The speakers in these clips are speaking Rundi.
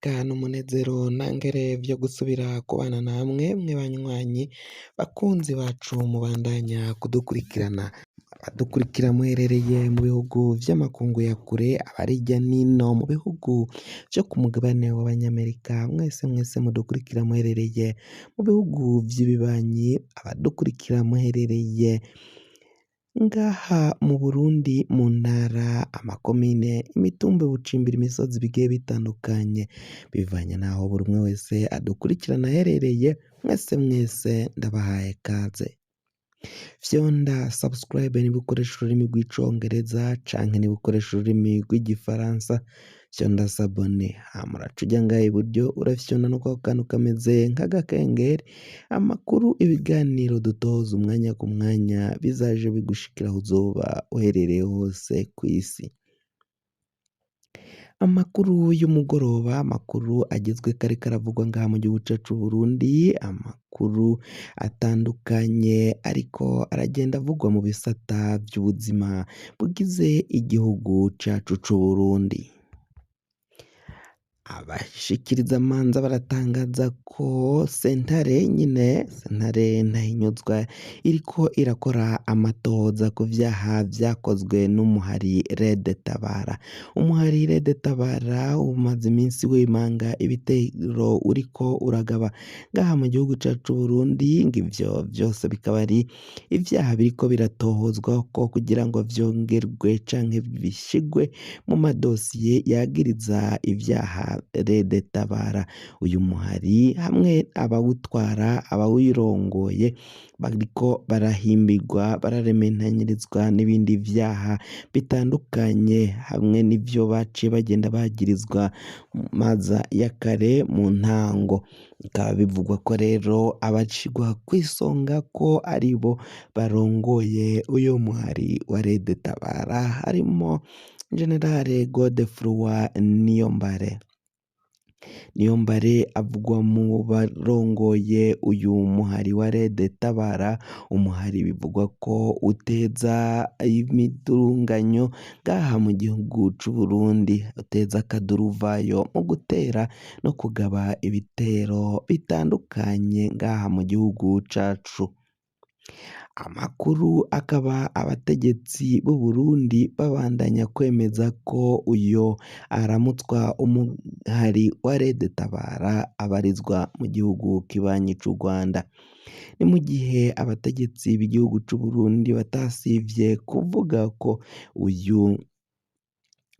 iteka n'umunezero ntangere vyo gusubira kubana namwe mwe banywanyi bakunzi bacu mubandanya kudukurikirana abadukurikira muherereye mu bihugu vy'amakungu ya kure abari hirya nino mu bihugu vyo ku mugabane w'abanyamerika mwese mudukurikira muherereye mu bihugu vy'ibibanyi abadukurikira muherereye ngaha mu Burundi mu ntara amakomine imitumba bucimbira imisozi bigiye bitandukanye bivanye naho buri umwe wese adukurikirana aherereye mwese ndabahaye kaze fyonda subscribe niba ukoresha ururimi rw'icongereza canke niba ukoresha ururimi rw'igifaransa fyonda sabone hamuraca uja ngaha iburyo urafyonda no kwa kantu kameze nk'agakengeri amakuru ibiganiro dutoza umwanya ku mwanya bizaje bigushikira aho uzoba uherereye hose kw'isi. Amakuru y'umugoroba amakuru agezwe kare karavugwa ngaha mu gihugu cacu Burundi amakuru atandukanye ariko aragenda avugwa mu bisata vy'ubuzima bugize igihugu cacu c'Uburundi. Abashikiriza amanza baratangaza ko sentare ntahinyuzwa iriko irakora amatohoza ku vyaha vyakozwe n'umuhari Rede Tabara. Umuhari Rede Tabara umaze iminsi wimanga ibitero uriko uragaba ngaha mu gihugu cacu Burundi ngivyo vyose bikaba ari ivyaha biriko biratohozwa ko kugira ngo vyongerwe canke bishigwe mu madosiye yagiriza ivyaha Rede Tabara. Uyu muhari hamwe abawutwara abawirongoye bariko barahimbirwa bararementanyirizwa n'ibindi vyaha bitandukanye hamwe n'ivyo baciye bagenda bagirizwa maza ya kare mu ntango. Bikaba bivugwa ko rero abashigwa kw'isonga ko aribo barongoye uyu muhari wa Rede Tabara harimo Generale Godefroid Niyombare avugwa mu barongoye uyu muhari wa Rede Tabara. Umuhari bivugwa ko uteza imidurunganyo ngaha mu gihugu c'Uburundi uteza akaduruvayo mu gutera no kugaba ibitero bitandukanye ngaha mu gihugu cacu. Amakuru akaba abategetsi b'u Burundi babandanya kwemeza ko uyo aramutswa umuhari wa Rede Tabara abarizwa mu gihugu kibanyi c'u Rwanda. Ni mu gihe abategetsi b'igihugu c'u Burundi batasivye kuvuga ko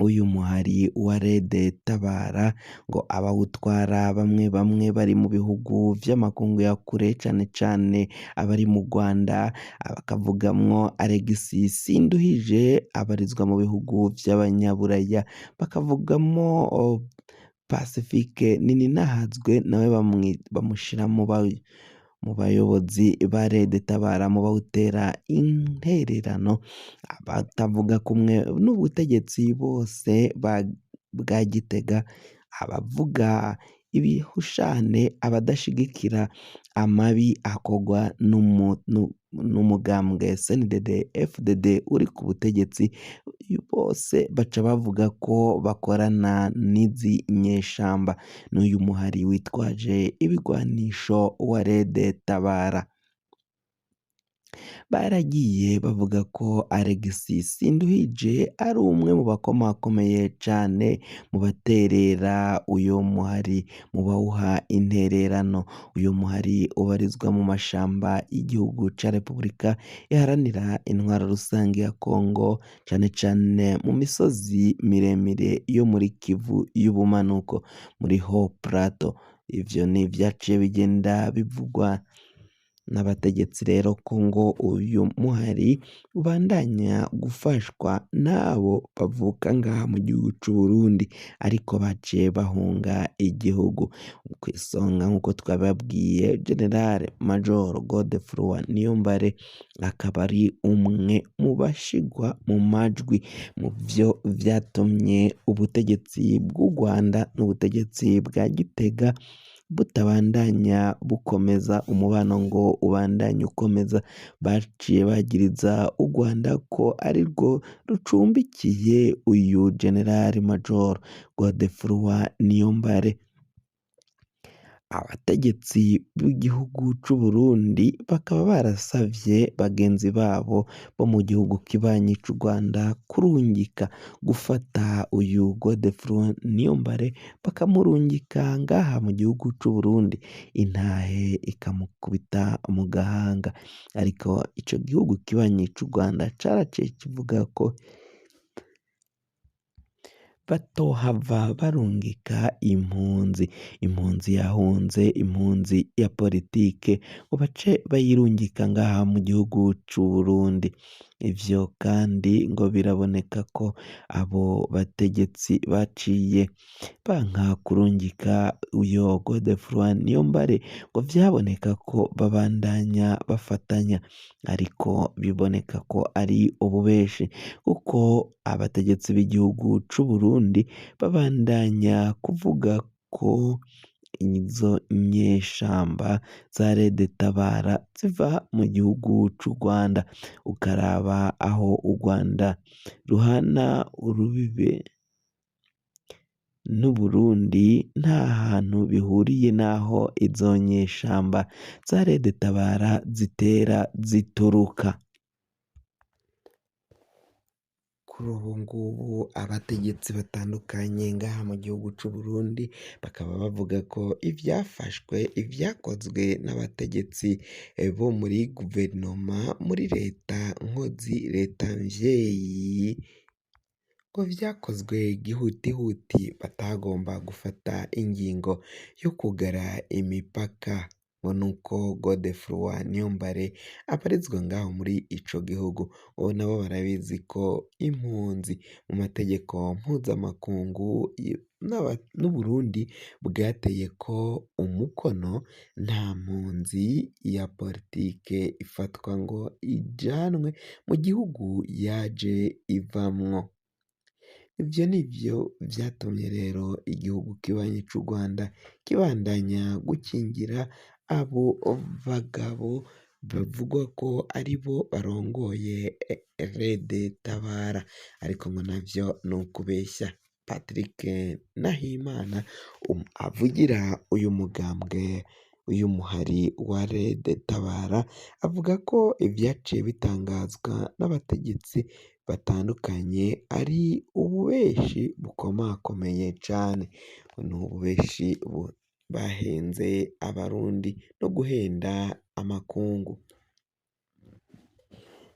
uyu muhari wa Rede Tabara ngo abawutwara bamwe bari mu bihugu vy'amakungu ya kure cane abari mu Rwanda bakavugamwo Alexis Sinduhije abarizwa mu bihugu vy'abanyaburaya bakavugamwo Pacifique Nininahazwe nawe bamushira mu bayobozi ba Rede Tabara mu bawutera intererano. Abatavuga kumwe n'ubutegetsi bose bwa Gitega abavuga ibihushane abadashigikira amabi akogwa n'umugambwe CNDD FDD uri ku butegetsi bose baca bavuga ko bakorana n'izi nyeshamba n'uyu muhari witwaje ibigwanisho wa Rede Tabara. Baragiye bavuga ko Alexis Sinduhije ari umwe mu bakomakomeye cane mu baterera uyo muhari mu bawuha intererano. Uyo muhari ubarizwa mu mashamba y'igihugu ca Repubulika iharanira intwaro rusange ya Kongo cane mu misozi miremire yo muri Kivu y'ubumanuko muri Haut Plateau. Ivyo ni vyaciye bigenda bivugwa n'abategetsi rero ko ngo uyu muhari ubandanya gufashwa n'abo bavuka ngaha mu gihugu c'u Burundi ariko baciye bahunga igihugu. Kw'isonga nk'uko twababwiye General Major Godefroid Niyombare akaba ari umwe mu bashigwa mu majwi mu vyo vyatumye ubutegetsi bw'u Rwanda n'ubutegetsi bwa Gitega butabandanya bukomeza umubano ngo ubandanye ukomeza. Baciye bagiriza u Rwanda ko arirwo rucumbikiye uyu General Major Godefroid Niyombare. abategetsi b'igihugu c'Uburundi bakaba barasavye bagenzi babo bo mu gihugu kibanyi c'u Rwanda kurungika gufata uyu Godefroid Niyombare bakamurungika ngaha mu gihugu c'Uburundi, intahe ikamukubita mu gahanga, ariko ico gihugu kibanyi c'u Rwanda caraciye kivuga ko batohava barungika impunzi yahunze impunzi ya politike ngo bace bayirungika ngaha mu gihugu c'Uburundi, ivyo kandi ngo biraboneka ko abo bategetsi baciye banka kurungika uyo Godefroid Niyombare ngo vyaboneka ko babandanya bafatanya, ariko biboneka ko ari ububeshi kuko abategetsi b'igihugu c'Uburundi babandanya kuvuga ko izo nyeshamba za Rede Tabara ziva mu gihugu c'u Rwanda, ukaraba aho u Rwanda ruhana urubibe n'Uburundi nta hantu bihuriye n'aho izo nyeshamba za Rede Tabara zitera zituruka. Kuri ubu ngubu abategetsi batandukanye ngaha mu gihugu c'Uburundi bakaba bavuga ko ivyakozwe n'abategetsi bo muri guverinoma, muri leta nkozi, leta mvyeyi ngo vyakozwe gihutihuti, batagomba gufata ingingo yo kugara imipaka, ngo nuko Godefroid Niyombare abarizwa ngaho muri ico gihugu, ubu nabo barabizi ko impunzi mu mategeko mpuzamakungu n'Uburundi bwateyeko umukono, nta mpunzi ya politike ifatwa ngo ijanwe mu gihugu yaje ivamwo. Ivyo nivyo vyatumye rero igihugu kibanyi c'u Rwanda kibandanya gukingira abo bagabo bavugwa ko aribo barongoye Rede Tabara, ariko ngo navyo ni ukubeshya. Patrick Nahimana avugira uyu mugambwe, uyu muhari wa Rede Tabara, avuga ko ivyaciye bitangazwa n'abategetsi batandukanye ari ububeshi bukomakomeye cane, ni ububeshi bahenze abarundi no guhenda amakungu.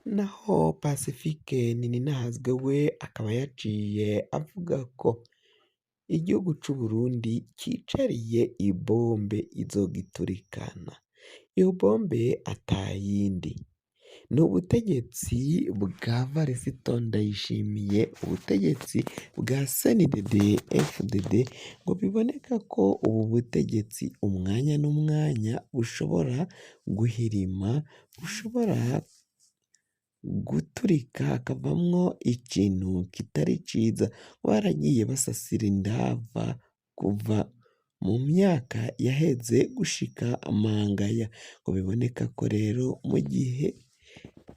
Naho Pacifique Nininahazwe we akaba yaciye avuga ko igihugu c'Uburundi cicariye ibombe izogiturikana, iyo bombe atayindi ni ubutegetsi bwa Varisito Ndayishimiye, ubutegetsi bwa CNDD FDD, ngo biboneka ko ubu butegetsi umwanya n'umwanya bushobora guhirima, bushobora guturika hakavamwo ikintu kitari ciza, baragiye basasira indava kuva mu myaka yaheze gushika amangaya, ngo biboneka ko rero mu gihe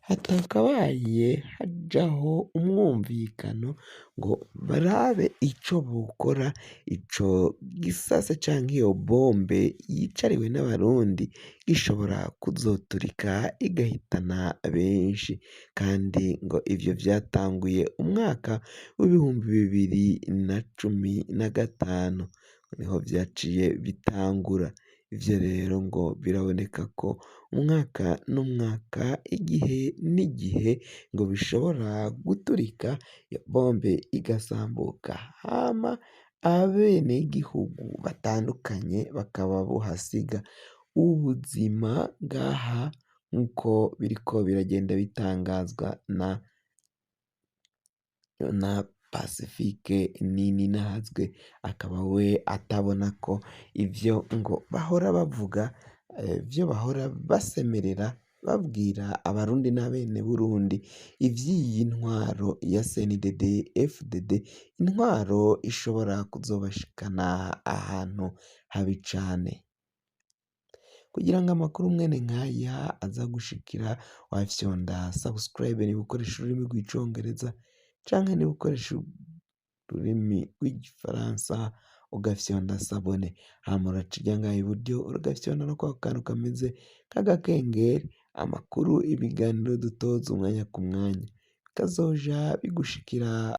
hatakabaye hajaho umwumvikano ngo barabe ico bokora, ico gisase canke iyo bombe yicariwe n'abarundi gishobora kuzoturika igahitana benshi, kandi ngo ivyo vyatanguye umwaka w'2015 niho vyaciye bitangura. Ivyo rero ngo biraboneka ko umwaka n'umwaka, igihe n'igihe ngo bishobora guturika, iyo bombe igasambuka, hama abenegihugu batandukanye bakaba bohasiga ubuzima ngaha, nk'uko biriko biragenda bitangazwa na Pacifique Nininahazwe, akaba we atabona ko ivyo ngo bahora bavuga, ivyo bahora basemerera babwira abarundi n'abene Burundi, ivy'iyi ntwaro ya CNDD FDD, intwaro ishobora kuzobashikana ahantu habi cane. Kugira ngo amakuru mwene nkaya aza gushikira, wafyonda subscribe niba ukoresha ururimi rw'icongereza, canke niba ukoresha ururimi rw'igifaransa ugafyonda sabone, hama uraca irya ngaha iburyo ugafyonda no kwa kantu kameze nk'agakengeri, amakuru, ibiganiro dutoza umwanya ku mwanya bikazoja bigushikira